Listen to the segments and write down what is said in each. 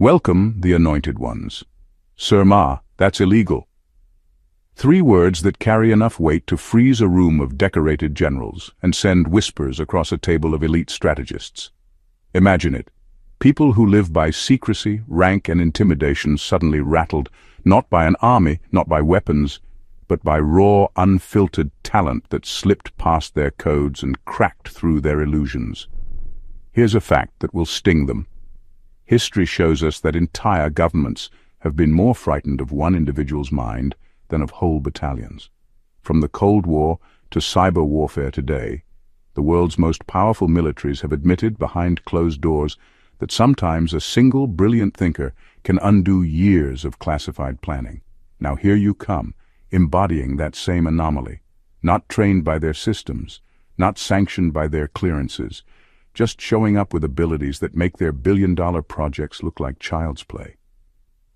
Welcome, the anointed ones. Sir Ma, that's illegal. 3 words that carry enough weight to freeze a room of decorated generals and send whispers across a table of elite strategists. Imagine it. People who live by secrecy, rank, and intimidation suddenly rattled, not by an army, not by weapons, but by raw, unfiltered talent that slipped past their codes and cracked through their illusions. Here's a fact that will sting them. History shows us that entire governments have been more frightened of one individual's mind than of whole battalions. From the Cold War to cyber warfare today, the world's most powerful militaries have admitted behind closed doors that sometimes a single brilliant thinker can undo years of classified planning. Now here you come, embodying that same anomaly, not trained by their systems, not sanctioned by their clearances, just showing up with abilities that make their billion-dollar projects look like child's play.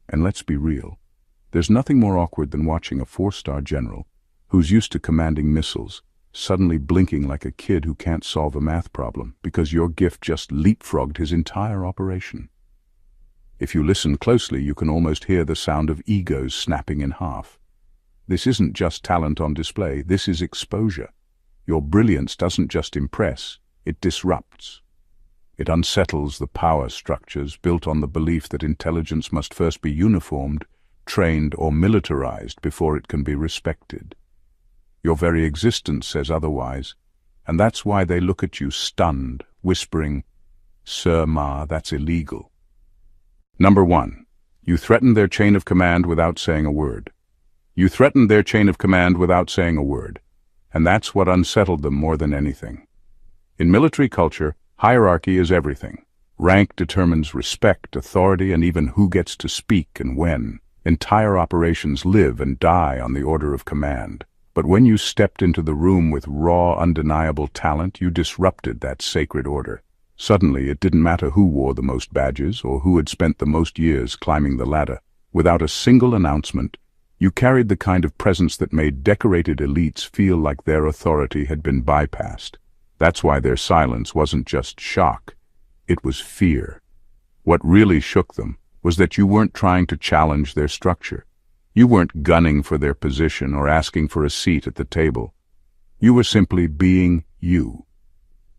And let's be real, there's nothing more awkward than watching a 4-star general who's used to commanding missiles suddenly blinking like a kid who can't solve a math problem because your gift just leapfrogged his entire operation. If you listen closely, you can almost hear the sound of egos snapping in half. This isn't just talent on display, this is exposure. Your brilliance doesn't just impress, it disrupts. It unsettles the power structures built on the belief that intelligence must first be uniformed, trained, or militarized before it can be respected. Your very existence says otherwise, and that's why they look at you stunned, whispering, "Sir Ma, that's illegal." Number 1. You threatened their chain of command without saying a word. You threatened their chain of command without saying a word, and that's what unsettled them more than anything. In military culture, hierarchy is everything. Rank determines respect, authority, and even who gets to speak and when. Entire operations live and die on the order of command. But when you stepped into the room with raw, undeniable talent, you disrupted that sacred order. Suddenly, it didn't matter who wore the most badges or who had spent the most years climbing the ladder. Without a single announcement, you carried the kind of presence that made decorated elites feel like their authority had been bypassed. That's why their silence wasn't just shock, it was fear. What really shook them was that you weren't trying to challenge their structure. You weren't gunning for their position or asking for a seat at the table. You were simply being you.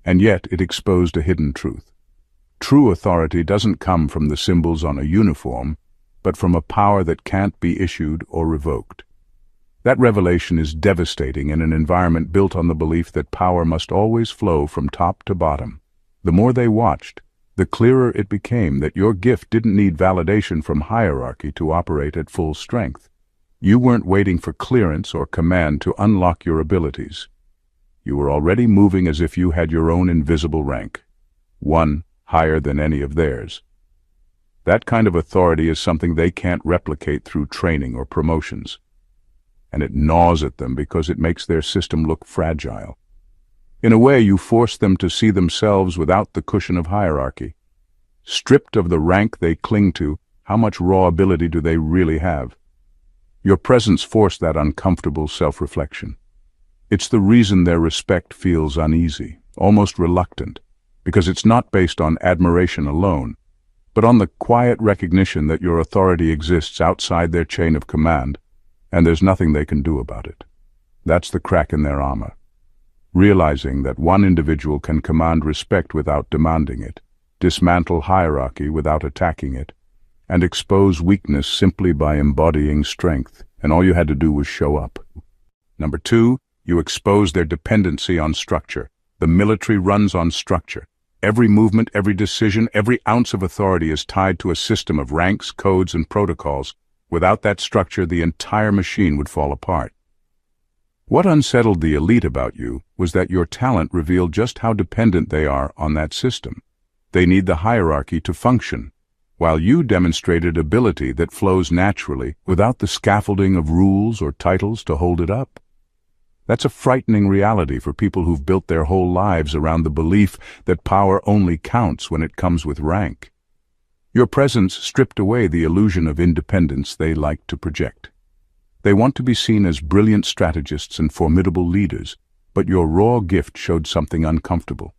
And yet it exposed a hidden truth. True authority doesn't come from the symbols on a uniform, but from a power that can't be issued or revoked. That revelation is devastating in an environment built on the belief that power must always flow from top to bottom. The more they watched, the clearer it became that your gift didn't need validation from hierarchy to operate at full strength. You weren't waiting for clearance or command to unlock your abilities. You were already moving as if you had your own invisible rank, one higher than any of theirs. That kind of authority is something they can't replicate through training or promotions. And it gnaws at them because it makes their system look fragile. In a way, you force them to see themselves without the cushion of hierarchy. Stripped of the rank they cling to, how much raw ability do they really have? Your presence forced that uncomfortable self-reflection. It's the reason their respect feels uneasy, almost reluctant, because it's not based on admiration alone, but on the quiet recognition that your authority exists outside their chain of command, and there's nothing they can do about it. That's the crack in their armor. Realizing that one individual can command respect without demanding it, dismantle hierarchy without attacking it, and expose weakness simply by embodying strength, and all you had to do was show up. Number 2, you expose their dependency on structure. The military runs on structure. Every movement, every decision, every ounce of authority is tied to a system of ranks, codes, and protocols. Without that structure, the entire machine would fall apart. What unsettled the elite about you was that your talent revealed just how dependent they are on that system. They need the hierarchy to function, while you demonstrated ability that flows naturally without the scaffolding of rules or titles to hold it up. That's a frightening reality for people who've built their whole lives around the belief that power only counts when it comes with rank. Your presence stripped away the illusion of independence they like to project. They want to be seen as brilliant strategists and formidable leaders, but your raw gift showed something uncomfortable.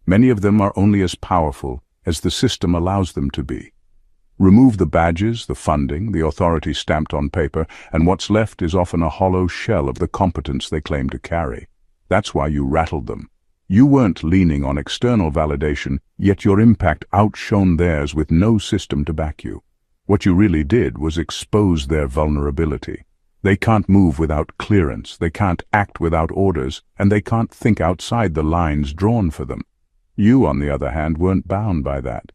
Many of them are only as powerful as the system allows them to be. Remove the badges, the funding, the authority stamped on paper, and what's left is often a hollow shell of the competence they claim to carry. That's why you rattled them. You weren't leaning on external validation, yet your impact outshone theirs with no system to back you. What you really did was expose their vulnerability. They can't move without clearance, they can't act without orders, and they can't think outside the lines drawn for them. You, on the other hand, weren't bound by that.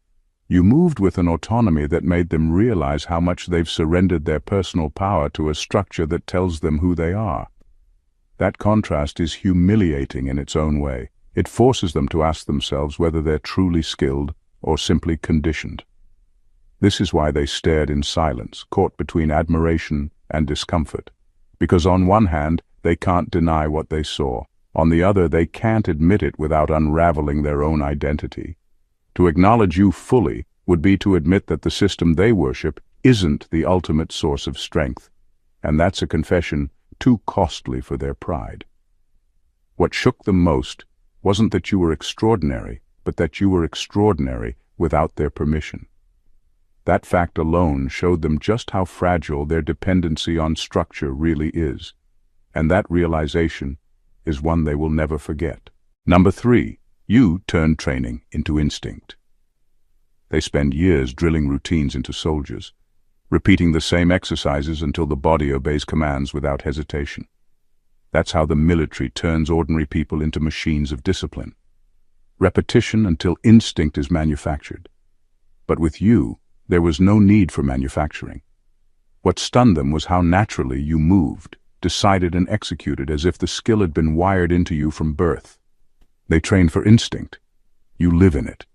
You moved with an autonomy that made them realize how much they've surrendered their personal power to a structure that tells them who they are. That contrast is humiliating in its own way. It forces them to ask themselves whether they're truly skilled or simply conditioned. This is why they stared in silence, caught between admiration and discomfort. Because on one hand, they can't deny what they saw. On the other, they can't admit it without unraveling their own identity. To acknowledge you fully would be to admit that the system they worship isn't the ultimate source of strength. And that's a confession too costly for their pride. What shook them most wasn't that you were extraordinary, but that you were extraordinary without their permission. That fact alone showed them just how fragile their dependency on structure really is. And that realization is one they will never forget. Number 3, you turned training into instinct. They spend years drilling routines into soldiers, repeating the same exercises until the body obeys commands without hesitation. That's how the military turns ordinary people into machines of discipline. Repetition until instinct is manufactured. But with you, there was no need for manufacturing. What stunned them was how naturally you moved, decided and executed as if the skill had been wired into you from birth. They trained for instinct. You live in it.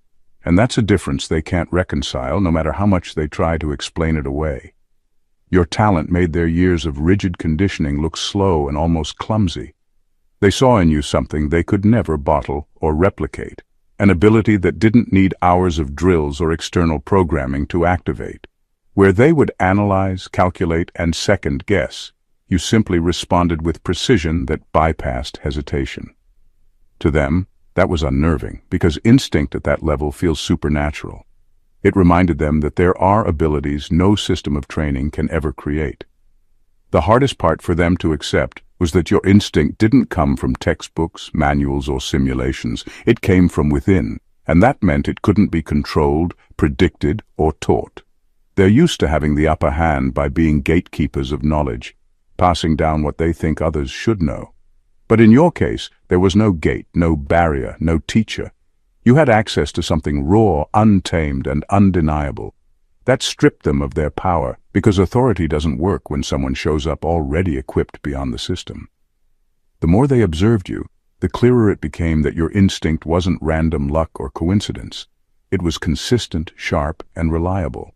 And that's a difference they can't reconcile, no matter how much they try to explain it away. Your talent made their years of rigid conditioning look slow and almost clumsy. They saw in you something they could never bottle or replicate, an ability that didn't need hours of drills or external programming to activate. Where they would analyze, calculate, and second-guess, you simply responded with precision that bypassed hesitation. To them, that was unnerving, because instinct at that level feels supernatural. It reminded them that there are abilities no system of training can ever create. The hardest part for them to accept was that your instinct didn't come from textbooks, manuals, or simulations. It came from within, and that meant it couldn't be controlled, predicted, or taught. They're used to having the upper hand by being gatekeepers of knowledge, passing down what they think others should know. But in your case, there was no gate, no barrier, no teacher. You had access to something raw, untamed, and undeniable. That stripped them of their power, because authority doesn't work when someone shows up already equipped beyond the system. The more they observed you, the clearer it became that your instinct wasn't random luck or coincidence. It was consistent, sharp, and reliable.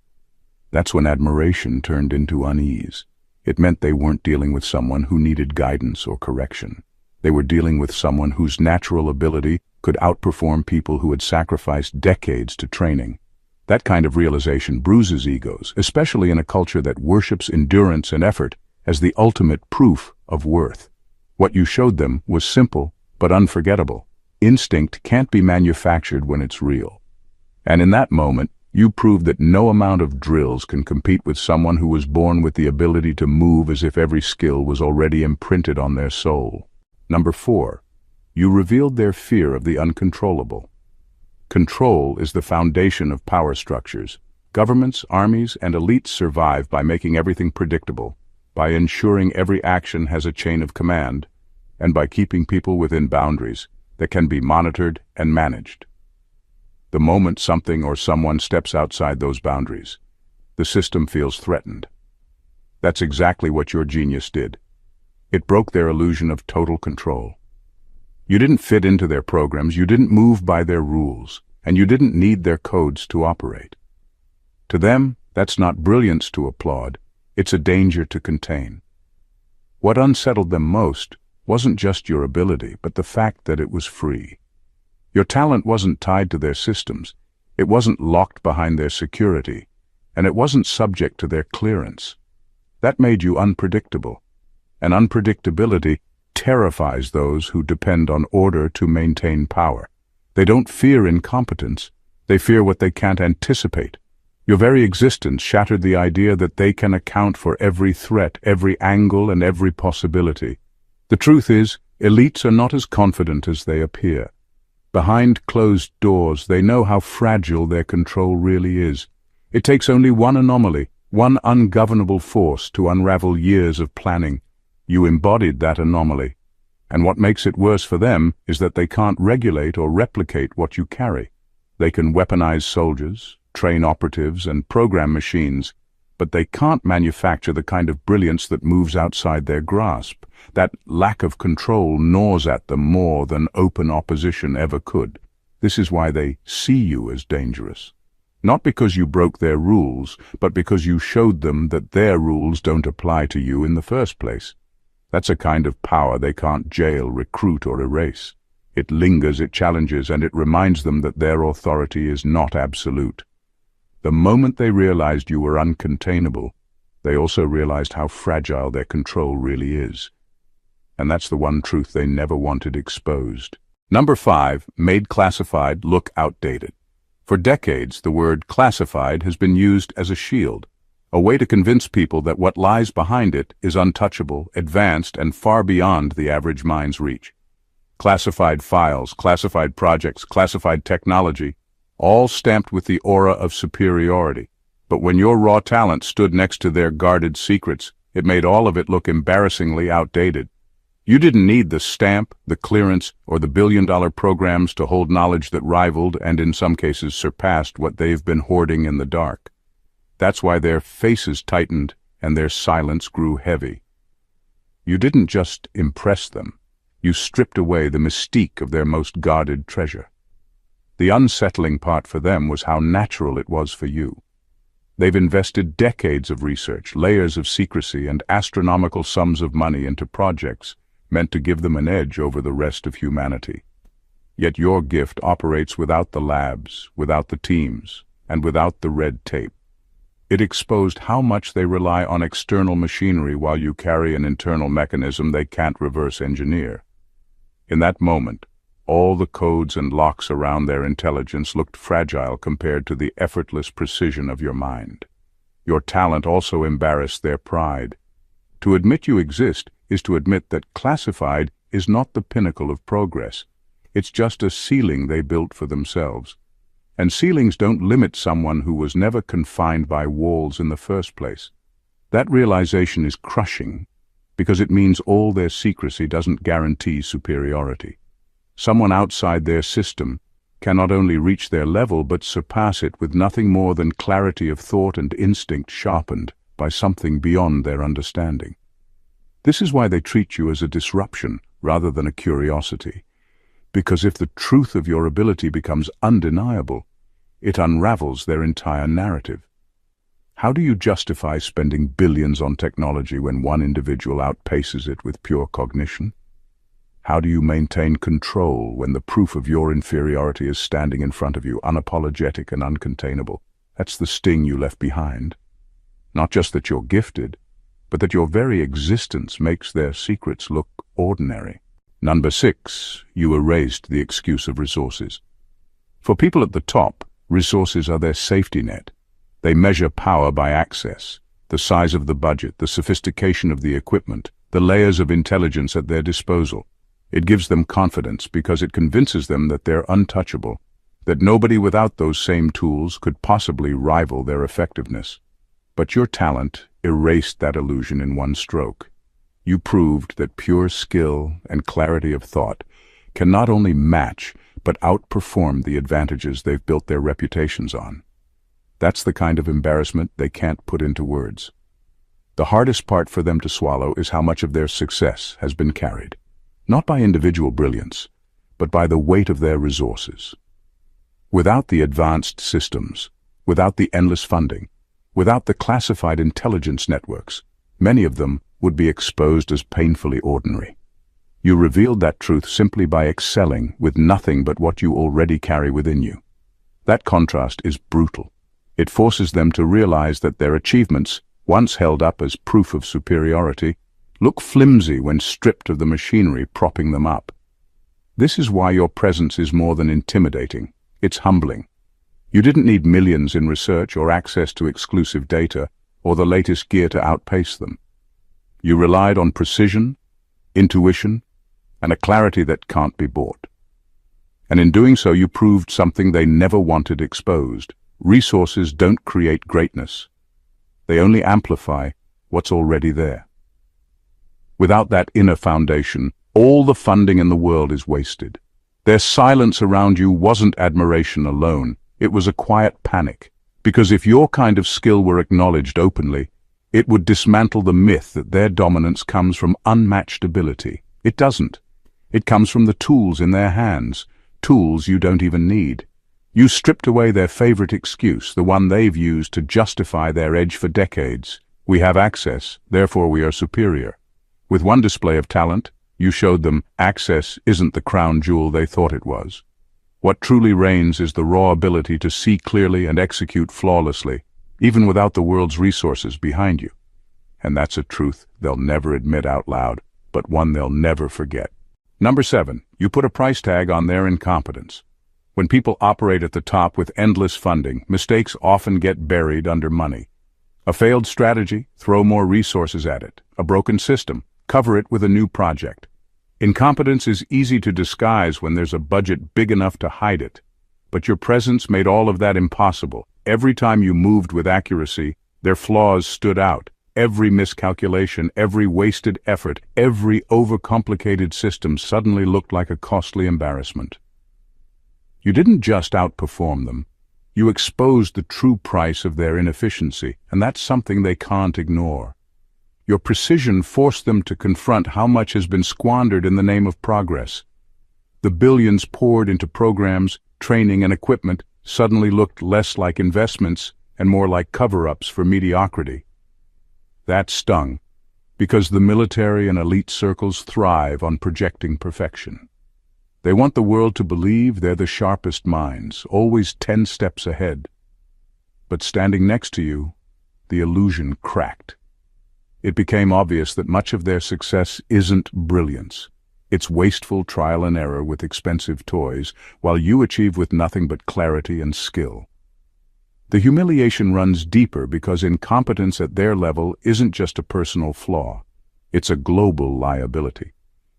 That's when admiration turned into unease. It meant they weren't dealing with someone who needed guidance or correction. They were dealing with someone whose natural ability could outperform people who had sacrificed decades to training. That kind of realization bruises egos, especially in a culture that worships endurance and effort as the ultimate proof of worth. What you showed them was simple but unforgettable. Instinct can't be manufactured when it's real. And in that moment, you proved that no amount of drills can compete with someone who was born with the ability to move as if every skill was already imprinted on their soul. Number 4, you revealed their fear of the uncontrollable. Control is the foundation of power structures. Governments, armies, and elites survive by making everything predictable, by ensuring every action has a chain of command, and by keeping people within boundaries that can be monitored and managed. The moment something or someone steps outside those boundaries, the system feels threatened. That's exactly what your genius did. It broke their illusion of total control. You didn't fit into their programs, you didn't move by their rules, and you didn't need their codes to operate. To them, that's not brilliance to applaud, it's a danger to contain. What unsettled them most wasn't just your ability, but the fact that it was free. Your talent wasn't tied to their systems, it wasn't locked behind their security, and it wasn't subject to their clearance. That made you unpredictable, and unpredictability terrifies those who depend on order to maintain power. They don't fear incompetence, they fear what they can't anticipate. Your very existence shattered the idea that they can account for every threat, every angle, and every possibility. The truth is, elites are not as confident as they appear. Behind closed doors, they know how fragile their control really is. It takes only one anomaly, one ungovernable force to unravel years of planning. You embodied that anomaly. And what makes it worse for them is that they can't regulate or replicate what you carry. They can weaponize soldiers, train operatives, and program machines, but they can't manufacture the kind of brilliance that moves outside their grasp. That lack of control gnaws at them more than open opposition ever could. This is why they see you as dangerous. Not because you broke their rules, but because you showed them that their rules don't apply to you in the first place. That's a kind of power they can't jail, recruit, or erase. It lingers, it challenges, and it reminds them that their authority is not absolute. The moment they realized you were uncontainable, they also realized how fragile their control really is. And that's the one truth they never wanted exposed. Number 5, made classified look outdated. For decades, the word classified has been used as a shield, a way to convince people that what lies behind it is untouchable, advanced, and far beyond the average mind's reach. Classified files, classified projects, classified technology, all stamped with the aura of superiority. But when your raw talent stood next to their guarded secrets, it made all of it look embarrassingly outdated. You didn't need the stamp, the clearance, or the billion-dollar programs to hold knowledge that rivaled and in some cases surpassed what they've been hoarding in the dark. That's why their faces tightened and their silence grew heavy. You didn't just impress them. You stripped away the mystique of their most guarded treasure. The unsettling part for them was how natural it was for you. They've invested decades of research, layers of secrecy, and astronomical sums of money into projects meant to give them an edge over the rest of humanity. Yet your gift operates without the labs, without the teams, and without the red tape. It exposed how much they rely on external machinery while you carry an internal mechanism they can't reverse engineer. In that moment, all the codes and locks around their intelligence looked fragile compared to the effortless precision of your mind. Your talent also embarrassed their pride. To admit you exist is to admit that classified is not the pinnacle of progress. It's just a ceiling they built for themselves. And ceilings don't limit someone who was never confined by walls in the first place. That realization is crushing, because it means all their secrecy doesn't guarantee superiority. Someone outside their system can not only reach their level but surpass it with nothing more than clarity of thought and instinct sharpened by something beyond their understanding. This is why they treat you as a disruption rather than a curiosity, because if the truth of your ability becomes undeniable, it unravels their entire narrative. How do you justify spending billions on technology when one individual outpaces it with pure cognition? How do you maintain control when the proof of your inferiority is standing in front of you, unapologetic and uncontainable? That's the sting you left behind. Not just that you're gifted, but that your very existence makes their secrets look ordinary. Number 6, you erased the excuse of resources. For people at the top, resources are their safety net. They measure power by access, the size of the budget, the sophistication of the equipment, the layers of intelligence at their disposal. It gives them confidence because it convinces them that they're untouchable, that nobody without those same tools could possibly rival their effectiveness. But your talent erased that illusion in one stroke. You proved that pure skill and clarity of thought can not only match, but outperform the advantages they've built their reputations on. That's the kind of embarrassment they can't put into words. The hardest part for them to swallow is how much of their success has been carried, not by individual brilliance, but by the weight of their resources. Without the advanced systems, without the endless funding, without the classified intelligence networks, many of them would be exposed as painfully ordinary. You revealed that truth simply by excelling with nothing but what you already carry within you. That contrast is brutal. It forces them to realize that their achievements, once held up as proof of superiority, look flimsy when stripped of the machinery propping them up. This is why your presence is more than intimidating. It's humbling. You didn't need millions in research or access to exclusive data or the latest gear to outpace them. You relied on precision, intuition, and a clarity that can't be bought. And in doing so, you proved something they never wanted exposed. Resources don't create greatness. They only amplify what's already there. Without that inner foundation, all the funding in the world is wasted. Their silence around you wasn't admiration alone. It was a quiet panic. Because if your kind of skill were acknowledged openly, it would dismantle the myth that their dominance comes from unmatched ability. It doesn't. It comes from the tools in their hands, tools you don't even need. You stripped away their favorite excuse, the one they've used to justify their edge for decades. We have access, therefore we are superior. With one display of talent, you showed them access isn't the crown jewel they thought it was. What truly reigns is the raw ability to see clearly and execute flawlessly, even without the world's resources behind you. And that's a truth they'll never admit out loud, but one they'll never forget. Number 7, you put a price tag on their incompetence. When people operate at the top with endless funding, mistakes often get buried under money. A failed strategy, throw more resources at it. A broken system, cover it with a new project. Incompetence is easy to disguise when there's a budget big enough to hide it. But your presence made all of that impossible. Every time you moved with accuracy, their flaws stood out. Every miscalculation, every wasted effort, every overcomplicated system suddenly looked like a costly embarrassment. You didn't just outperform them. You exposed the true price of their inefficiency, and that's something they can't ignore. Your precision forced them to confront how much has been squandered in the name of progress. The billions poured into programs, training, and equipment suddenly looked less like investments and more like cover-ups for mediocrity. That stung, because the military and elite circles thrive on projecting perfection. They want the world to believe they're the sharpest minds, always 10 steps ahead. But standing next to you, the illusion cracked. It became obvious that much of their success isn't brilliance. It's wasteful trial and error with expensive toys, while you achieve with nothing but clarity and skill. The humiliation runs deeper because incompetence at their level isn't just a personal flaw. It's a global liability.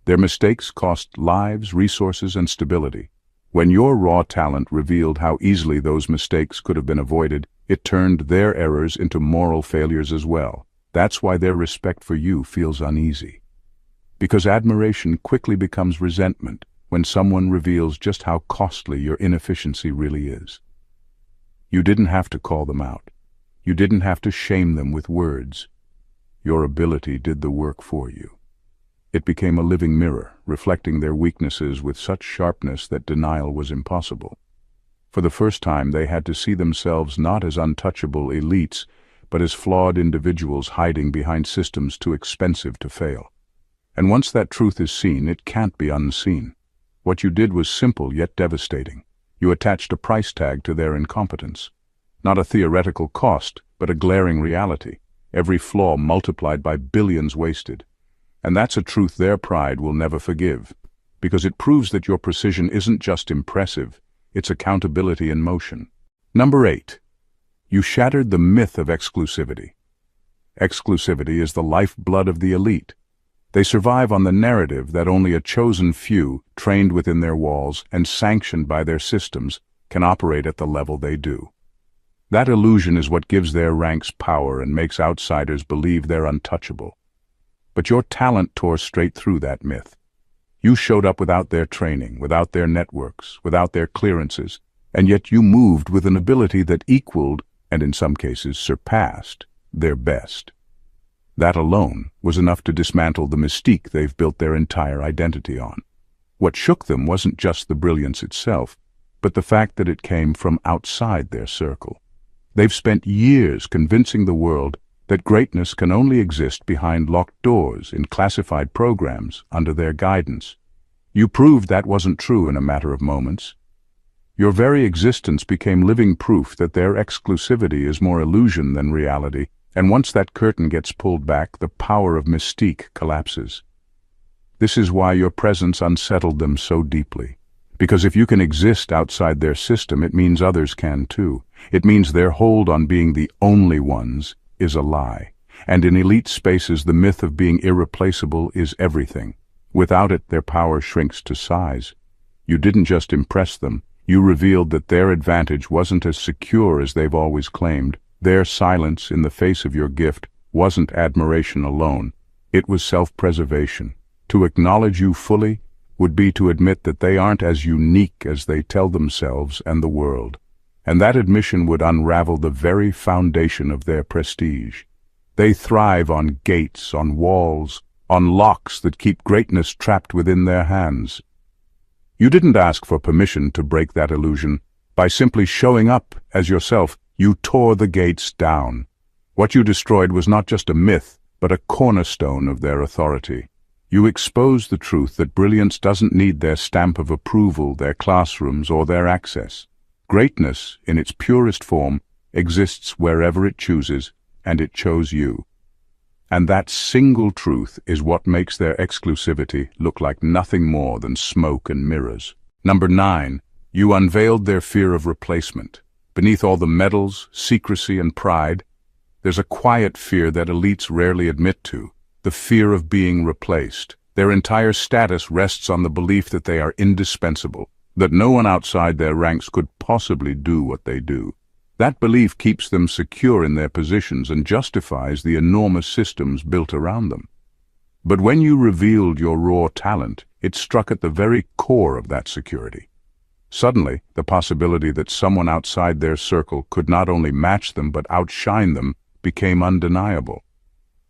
Their mistakes cost lives, resources, and stability. When your raw talent revealed how easily those mistakes could have been avoided, it turned their errors into moral failures as well. That's why their respect for you feels uneasy. Because admiration quickly becomes resentment when someone reveals just how costly your inefficiency really is. You didn't have to call them out. You didn't have to shame them with words. Your ability did the work for you. It became a living mirror, reflecting their weaknesses with such sharpness that denial was impossible. For the first time, they had to see themselves not as untouchable elites, but as flawed individuals hiding behind systems too expensive to fail. And once that truth is seen, it can't be unseen. What you did was simple yet devastating. You attached a price tag to their incompetence. Not a theoretical cost, but a glaring reality. Every flaw multiplied by billions wasted. And that's a truth their pride will never forgive, because it proves that your precision isn't just impressive, it's accountability in motion. Number 8. You shattered the myth of exclusivity. Exclusivity is the lifeblood of the elite. They survive on the narrative that only a chosen few, trained within their walls and sanctioned by their systems, can operate at the level they do. That illusion is what gives their ranks power and makes outsiders believe they're untouchable. But your talent tore straight through that myth. You showed up without their training, without their networks, without their clearances, and yet you moved with an ability that equaled, and in some cases surpassed, their best. That alone was enough to dismantle the mystique they've built their entire identity on. What shook them wasn't just the brilliance itself, but the fact that it came from outside their circle. They've spent years convincing the world that greatness can only exist behind locked doors in classified programs under their guidance. You proved that wasn't true in a matter of moments. Your very existence became living proof that their exclusivity is more illusion than reality, and once that curtain gets pulled back, the power of mystique collapses. This is why your presence unsettled them so deeply. Because if you can exist outside their system, it means others can too. It means their hold on being the only ones is a lie. And in elite spaces, the myth of being irreplaceable is everything. Without it, their power shrinks to size. You didn't just impress them. You revealed that their advantage wasn't as secure as they've always claimed. Their silence in the face of your gift wasn't admiration alone. It was self-preservation. To acknowledge you fully would be to admit that they aren't as unique as they tell themselves and the world. And that admission would unravel the very foundation of their prestige. They thrive on gates, on walls, on locks that keep greatness trapped within their hands. You didn't ask for permission to break that illusion. By simply showing up as yourself, you tore the gates down. What you destroyed was not just a myth, but a cornerstone of their authority. You exposed the truth that brilliance doesn't need their stamp of approval, their classrooms, or their access. Greatness, in its purest form, exists wherever it chooses, and it chose you. And that single truth is what makes their exclusivity look like nothing more than smoke and mirrors. Number 9, you unveiled their fear of replacement. Beneath all the medals, secrecy, and pride, there's a quiet fear that elites rarely admit to, the fear of being replaced. Their entire status rests on the belief that they are indispensable, that no one outside their ranks could possibly do what they do. That belief keeps them secure in their positions and justifies the enormous systems built around them. But when you revealed your raw talent, it struck at the very core of that security. Suddenly, the possibility that someone outside their circle could not only match them but outshine them became undeniable.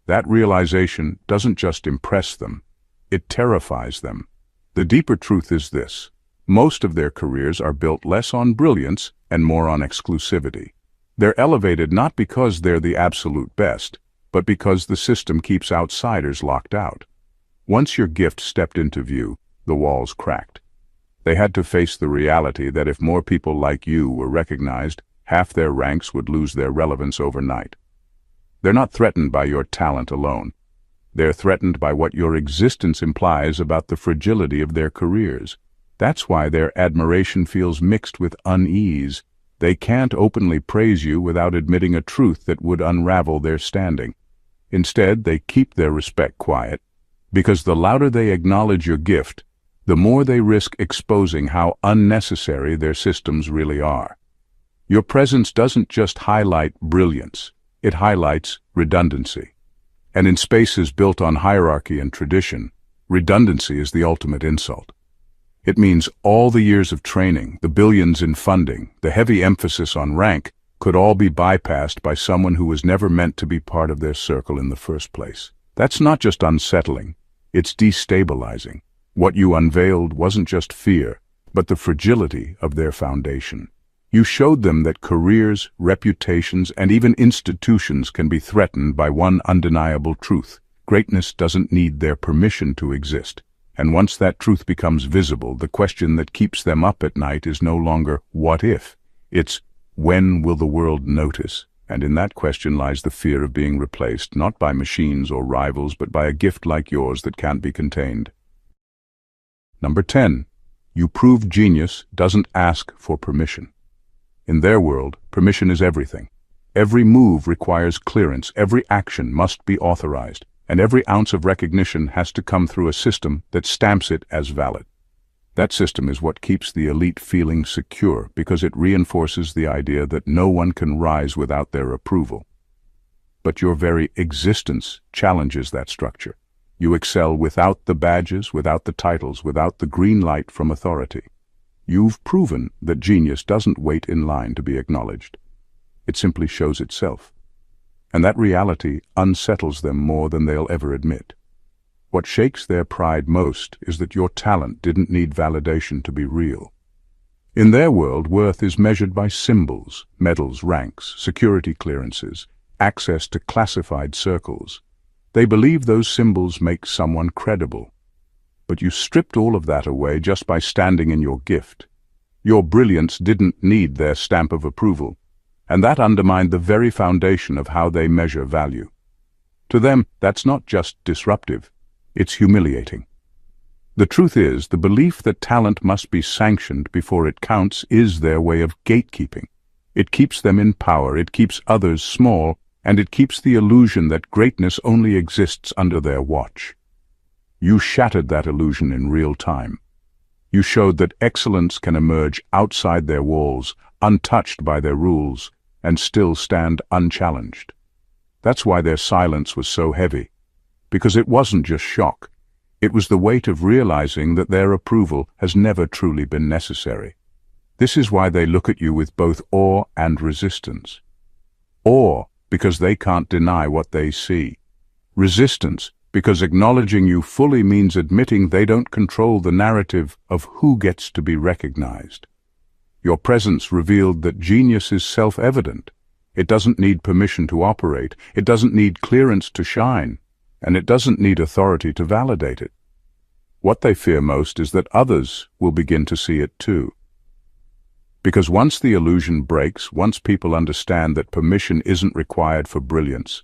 That realization doesn't just impress them, it terrifies them. The deeper truth is this: most of their careers are built less on brilliance and more on exclusivity. They're elevated not because they're the absolute best, but because the system keeps outsiders locked out. Once your gift stepped into view, the walls cracked. They had to face the reality that if more people like you were recognized, half their ranks would lose their relevance overnight. They're not threatened by your talent alone. They're threatened by what your existence implies about the fragility of their careers. That's why their admiration feels mixed with unease. They can't openly praise you without admitting a truth that would unravel their standing. Instead, they keep their respect quiet, because the louder they acknowledge your gift, the more they risk exposing how unnecessary their systems really are. Your presence doesn't just highlight brilliance, it highlights redundancy. And in spaces built on hierarchy and tradition, redundancy is the ultimate insult. It means all the years of training, the billions in funding, the heavy emphasis on rank could all be bypassed by someone who was never meant to be part of their circle in the first place. That's not just unsettling, it's destabilizing. What you unveiled wasn't just fear, but the fragility of their foundation. You showed them that careers, reputations, and even institutions can be threatened by one undeniable truth: greatness doesn't need their permission to exist. And once that truth becomes visible, the question that keeps them up at night is no longer what if, it's when will the world notice? And in that question lies the fear of being replaced, not by machines or rivals, but by a gift like yours that can't be contained. Number 10, you proved genius doesn't ask for permission. In their world, permission is everything. Every move requires clearance, every action must be authorized, and every ounce of recognition has to come through a system that stamps it as valid. That system is what keeps the elite feeling secure, because it reinforces the idea that no one can rise without their approval. But your very existence challenges that structure. You excel without the badges, without the titles, without the green light from authority. You've proven that genius doesn't wait in line to be acknowledged. It simply shows itself. And that reality unsettles them more than they'll ever admit. What shakes their pride most is that your talent didn't need validation to be real. In their world, worth is measured by symbols, medals, ranks, security clearances, access to classified circles. They believe those symbols make someone credible. But you stripped all of that away just by standing in your gift. Your brilliance didn't need their stamp of approval, and that undermined the very foundation of how they measure value. To them, that's not just disruptive, it's humiliating. The truth is, the belief that talent must be sanctioned before it counts is their way of gatekeeping. It keeps them in power, it keeps others small, and it keeps the illusion that greatness only exists under their watch. You shattered that illusion in real time. You showed that excellence can emerge outside their walls, untouched by their rules, and still stand unchallenged. That's why their silence was so heavy, because it wasn't just shock. It was the weight of realizing that their approval has never truly been necessary. This is why they look at you with both awe and resistance. Awe, because they can't deny what they see. Resistance, because acknowledging you fully means admitting they don't control the narrative of who gets to be recognized. Your presence revealed that genius is self-evident. It doesn't need permission to operate, it doesn't need clearance to shine, and it doesn't need authority to validate it. What they fear most is that others will begin to see it too. Because once the illusion breaks, once people understand that permission isn't required for brilliance,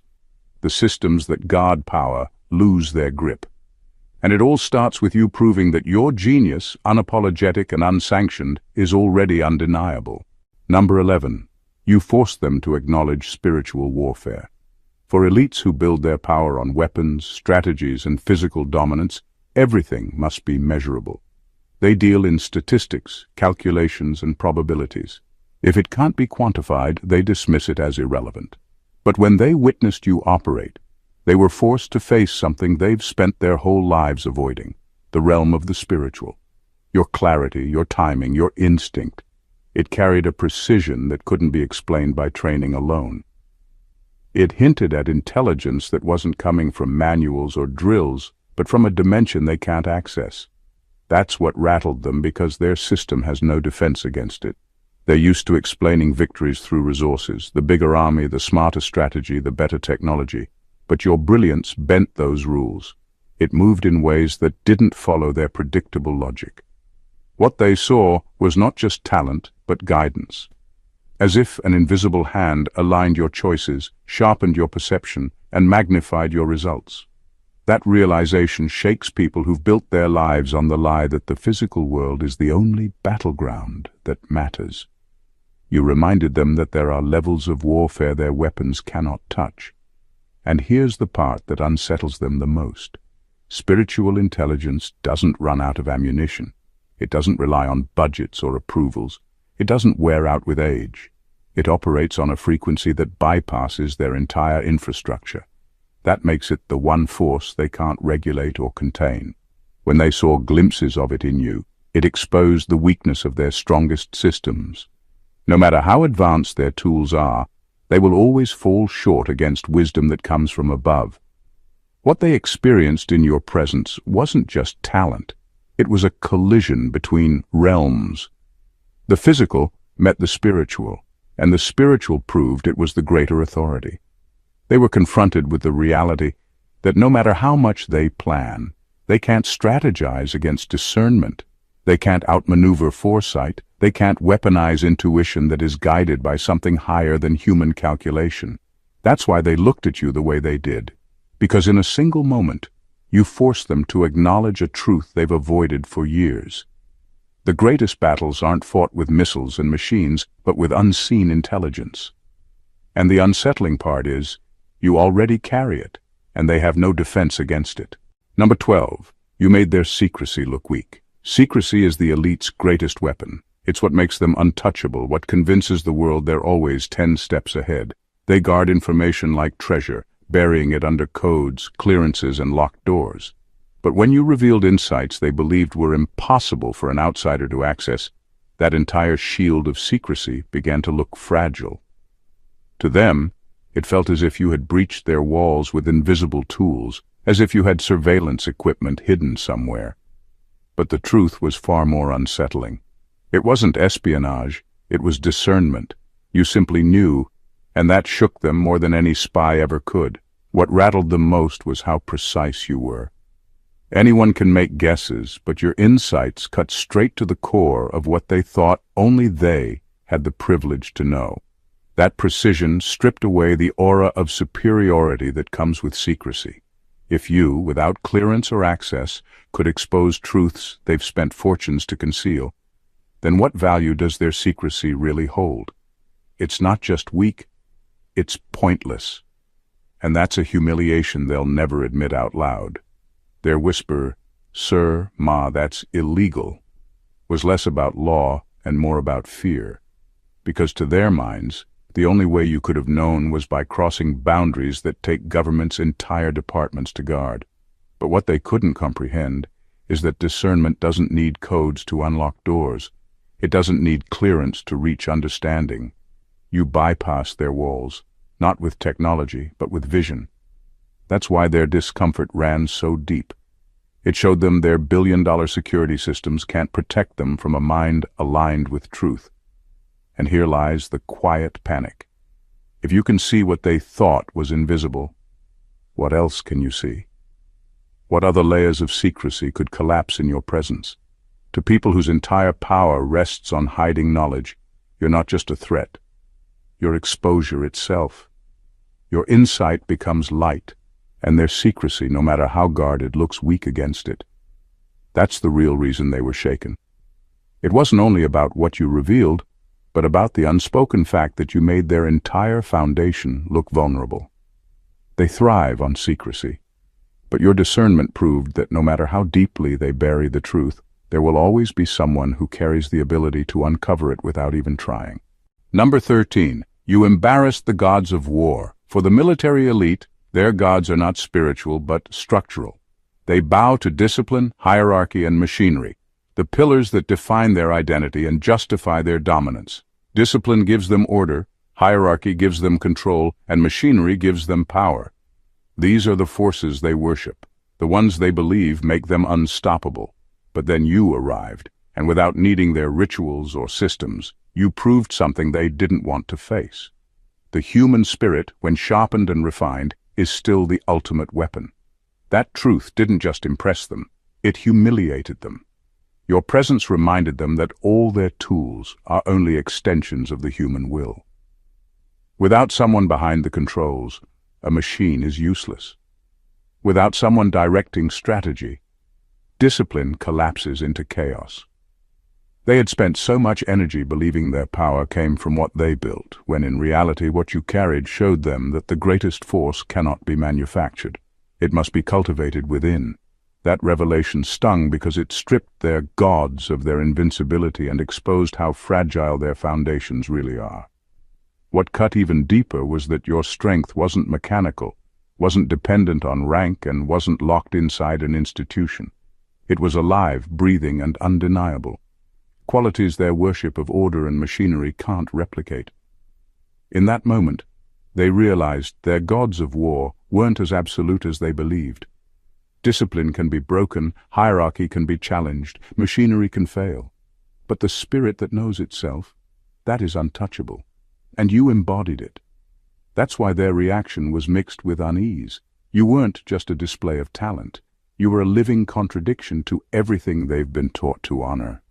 the systems that guard power lose their grip. And it all starts with you proving that your genius, unapologetic and unsanctioned, is already undeniable. Number 11. You force them to acknowledge spiritual warfare. For elites who build their power on weapons, strategies, and physical dominance, everything must be measurable. They deal in statistics, calculations, and probabilities. If it can't be quantified, they dismiss it as irrelevant. But when they witnessed you operate, they were forced to face something they've spent their whole lives avoiding, the realm of the spiritual. Your clarity, your timing, your instinct. It carried a precision that couldn't be explained by training alone. It hinted at intelligence that wasn't coming from manuals or drills, but from a dimension they can't access. That's what rattled them, because their system has no defense against it. They're used to explaining victories through resources, the bigger army, the smarter strategy, the better technology. But your brilliance bent those rules. It moved in ways that didn't follow their predictable logic. What they saw was not just talent, but guidance. As if an invisible hand aligned your choices, sharpened your perception, and magnified your results. That realization shakes people who've built their lives on the lie that the physical world is the only battleground that matters. You reminded them that there are levels of warfare their weapons cannot touch. And here's the part that unsettles them the most. Spiritual intelligence doesn't run out of ammunition. It doesn't rely on budgets or approvals. It doesn't wear out with age. It operates on a frequency that bypasses their entire infrastructure. That makes it the one force they can't regulate or contain. When they saw glimpses of it in you, it exposed the weakness of their strongest systems. No matter how advanced their tools are, they will always fall short against wisdom that comes from above. What they experienced in your presence wasn't just talent. It was a collision between realms. The physical met the spiritual, and the spiritual proved it was the greater authority. They were confronted with the reality that no matter how much they plan, they can't strategize against discernment. They can't outmaneuver foresight. They can't weaponize intuition that is guided by something higher than human calculation. That's why they looked at you the way they did. Because in a single moment, you forced them to acknowledge a truth they've avoided for years. The greatest battles aren't fought with missiles and machines, but with unseen intelligence. And the unsettling part is, you already carry it, and they have no defense against it. Number 12. You made their secrecy look weak. Secrecy is the elite's greatest weapon. It's what makes them untouchable, what convinces the world they're always 10 steps ahead. They guard information like treasure, burying it under codes, clearances, and locked doors. But when you revealed insights they believed were impossible for an outsider to access, that entire shield of secrecy began to look fragile. To them, it felt as if you had breached their walls with invisible tools, as if you had surveillance equipment hidden somewhere. But the truth was far more unsettling. It wasn't espionage, it was discernment. You simply knew, and that shook them more than any spy ever could. What rattled them most was how precise you were. Anyone can make guesses, but your insights cut straight to the core of what they thought only they had the privilege to know. That precision stripped away the aura of superiority that comes with secrecy. If you, without clearance or access, could expose truths they've spent fortunes to conceal, then what value does their secrecy really hold? It's not just weak, it's pointless. And that's a humiliation they'll never admit out loud. Their whisper, "Sir, Ma, that's illegal," was less about law and more about fear. Because to their minds, the only way you could have known was by crossing boundaries that take government's entire departments to guard. But what they couldn't comprehend is that discernment doesn't need codes to unlock doors. It doesn't need clearance to reach understanding. You bypass their walls, not with technology, but with vision. That's why their discomfort ran so deep. It showed them their billion-dollar security systems can't protect them from a mind aligned with truth. And here lies the quiet panic. If you can see what they thought was invisible, what else can you see? What other layers of secrecy could collapse in your presence? To people whose entire power rests on hiding knowledge, you're not just a threat. You're exposure itself. Your insight becomes light, and their secrecy, no matter how guarded, looks weak against it. That's the real reason they were shaken. It wasn't only about what you revealed, but about the unspoken fact that you made their entire foundation look vulnerable. They thrive on secrecy, but your discernment proved that no matter how deeply they bury the truth, there will always be someone who carries the ability to uncover it without even trying. Number 13. You embarrassed the gods of war. For the military elite, their gods are not spiritual but structural. They bow to discipline, hierarchy, and machinery, the pillars that define their identity and justify their dominance. Discipline gives them order, hierarchy gives them control, and machinery gives them power. These are the forces they worship. The ones they believe make them unstoppable. But then you arrived, and without needing their rituals or systems, you proved something they didn't want to face. The human spirit, when sharpened and refined, is still the ultimate weapon. That truth didn't just impress them, it humiliated them. Your presence reminded them that all their tools are only extensions of the human will. Without someone behind the controls, a machine is useless. Without someone directing strategy, discipline collapses into chaos. They had spent so much energy believing their power came from what they built, when in reality what you carried showed them that the greatest force cannot be manufactured. It must be cultivated within. That revelation stung because it stripped their gods of their invincibility and exposed how fragile their foundations really are. What cut even deeper was that your strength wasn't mechanical, wasn't dependent on rank, and wasn't locked inside an institution. It was alive, breathing, and undeniable. Qualities their worship of order and machinery can't replicate. In that moment, they realized their gods of war weren't as absolute as they believed. Discipline can be broken, hierarchy can be challenged, machinery can fail. But the spirit that knows itself, that is untouchable. And you embodied it. That's why their reaction was mixed with unease. You weren't just a display of talent. You were a living contradiction to everything they've been taught to honor.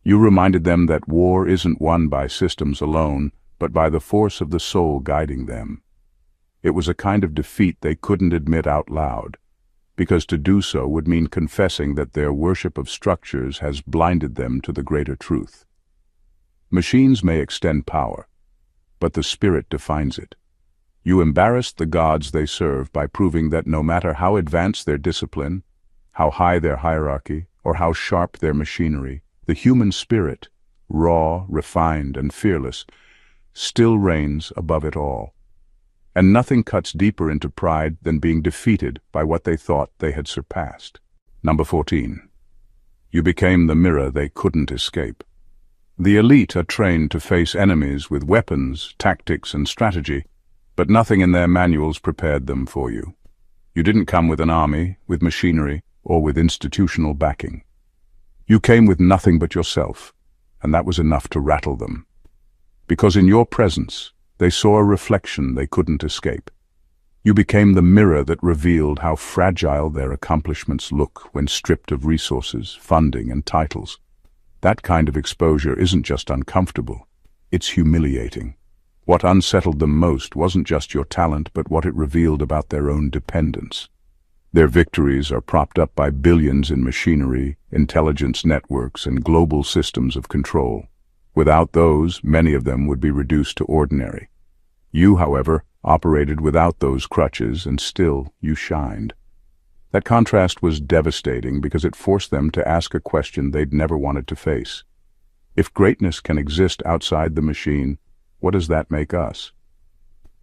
You reminded them that war isn't won by systems alone, but by the force of the soul guiding them. It was a kind of defeat they couldn't admit out loud, because to do so would mean confessing that their worship of structures has blinded them to the greater truth. Machines may extend power, but the spirit defines it. You embarrassed the gods they serve by proving that no matter how advanced their discipline, how high their hierarchy, or how sharp their machinery, the human spirit, raw, refined, and fearless, still reigns above it all. And nothing cuts deeper into pride than being defeated by what they thought they had surpassed. Number 14. You became the mirror they couldn't escape. The elite are trained to face enemies with weapons, tactics, and strategy, but nothing in their manuals prepared them for you. You didn't come with an army, with machinery, or with institutional backing. You came with nothing but yourself, and that was enough to rattle them. Because in your presence, they saw a reflection they couldn't escape. You became the mirror that revealed how fragile their accomplishments look when stripped of resources, funding, and titles. That kind of exposure isn't just uncomfortable, it's humiliating. What unsettled them most wasn't just your talent, but what it revealed about their own dependence. Their victories are propped up by billions in machinery, intelligence networks, and global systems of control. Without those, many of them would be reduced to ordinary. You, however, operated without those crutches, and still you shined. That contrast was devastating because it forced them to ask a question they'd never wanted to face. If greatness can exist outside the machine, what does that make us?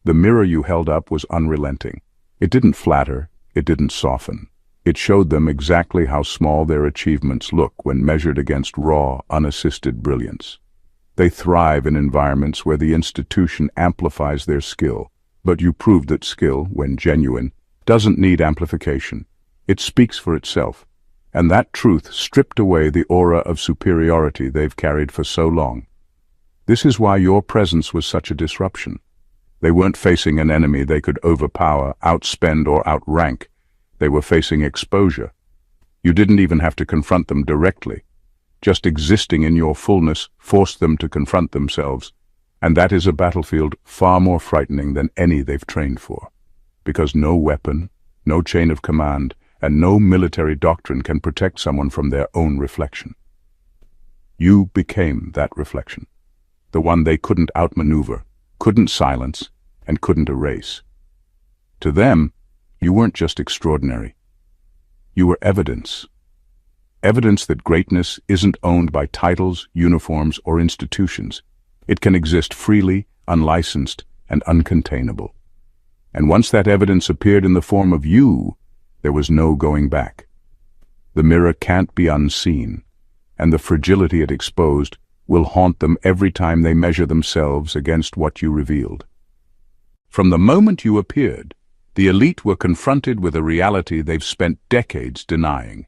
The mirror you held up was unrelenting. It didn't flatter, it didn't soften. It showed them exactly how small their achievements look when measured against raw, unassisted brilliance. They thrive in environments where the institution amplifies their skill, but you proved that skill, when genuine, doesn't need amplification. It speaks for itself, and that truth stripped away the aura of superiority they've carried for so long. This is why your presence was such a disruption. They weren't facing an enemy they could overpower, outspend, or outrank. They were facing exposure. You didn't even have to confront them directly. Just existing in your fullness forced them to confront themselves, and that is a battlefield far more frightening than any they've trained for. Because no weapon, no chain of command, and no military doctrine can protect someone from their own reflection. You became that reflection, the one they couldn't outmaneuver, couldn't silence, and couldn't erase. To them, you weren't just extraordinary. You were evidence. Evidence that greatness isn't owned by titles, uniforms, or institutions. It can exist freely, unlicensed, and uncontainable. And once that evidence appeared in the form of you, there was no going back. The mirror can't be unseen, and the fragility it exposed will haunt them every time they measure themselves against what you revealed. From the moment you appeared, the elite were confronted with a reality they've spent decades denying.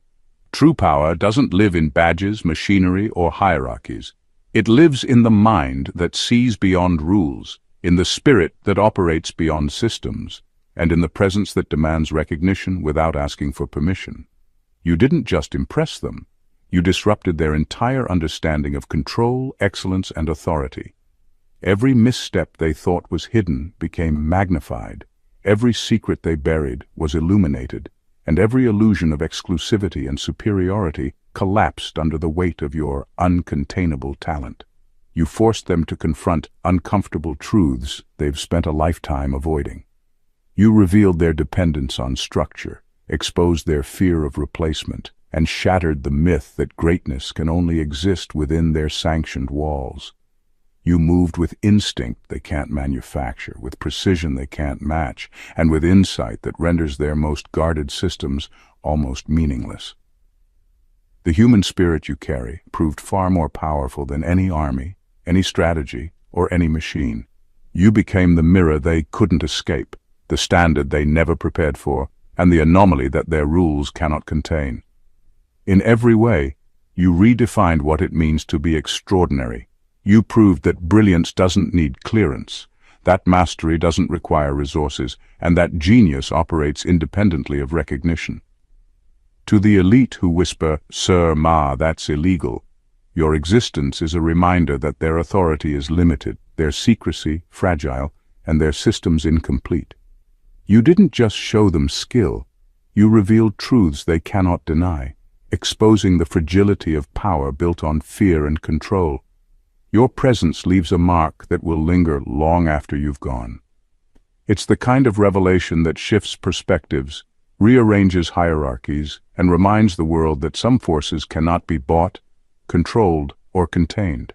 True power doesn't live in badges, machinery, or hierarchies. It lives in the mind that sees beyond rules, in the spirit that operates beyond systems, and in the presence that demands recognition without asking for permission. You didn't just impress them. You disrupted their entire understanding of control, excellence, and authority. Every misstep they thought was hidden became magnified. Every secret they buried was illuminated, and every illusion of exclusivity and superiority collapsed under the weight of your uncontainable talent. You forced them to confront uncomfortable truths they've spent a lifetime avoiding. You revealed their dependence on structure, exposed their fear of replacement, and shattered the myth that greatness can only exist within their sanctioned walls. You moved with instinct they can't manufacture, with precision they can't match, and with insight that renders their most guarded systems almost meaningless. The human spirit you carry proved far more powerful than any army, any strategy, or any machine. You became the mirror they couldn't escape, the standard they never prepared for, and the anomaly that their rules cannot contain. In every way, you redefined what it means to be extraordinary. You proved that brilliance doesn't need clearance, that mastery doesn't require resources, and that genius operates independently of recognition. To the elite who whisper, "Sir, Ma, that's illegal," your existence is a reminder that their authority is limited, their secrecy fragile, and their systems incomplete. You didn't just show them skill, you revealed truths they cannot deny, exposing the fragility of power built on fear and control. Your presence leaves a mark that will linger long after you've gone. It's the kind of revelation that shifts perspectives, rearranges hierarchies, and reminds the world that some forces cannot be bought, controlled, or contained.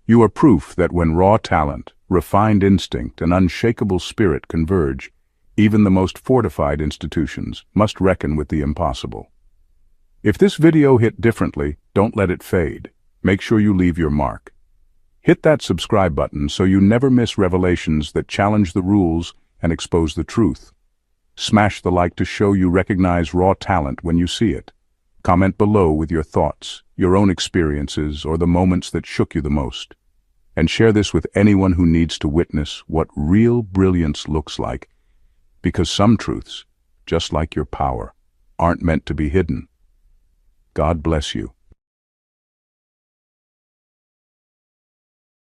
You are proof that when raw talent, refined instinct, and unshakable spirit converge, even the most fortified institutions must reckon with the impossible. If this video hit differently, don't let it fade. Make sure you leave your mark. Hit that subscribe button so you never miss revelations that challenge the rules and expose the truth. Smash the like to show you recognize raw talent when you see it. Comment below with your thoughts, your own experiences, or the moments that shook you the most. And share this with anyone who needs to witness what real brilliance looks like, because some truths, just like your power, aren't meant to be hidden. God bless you.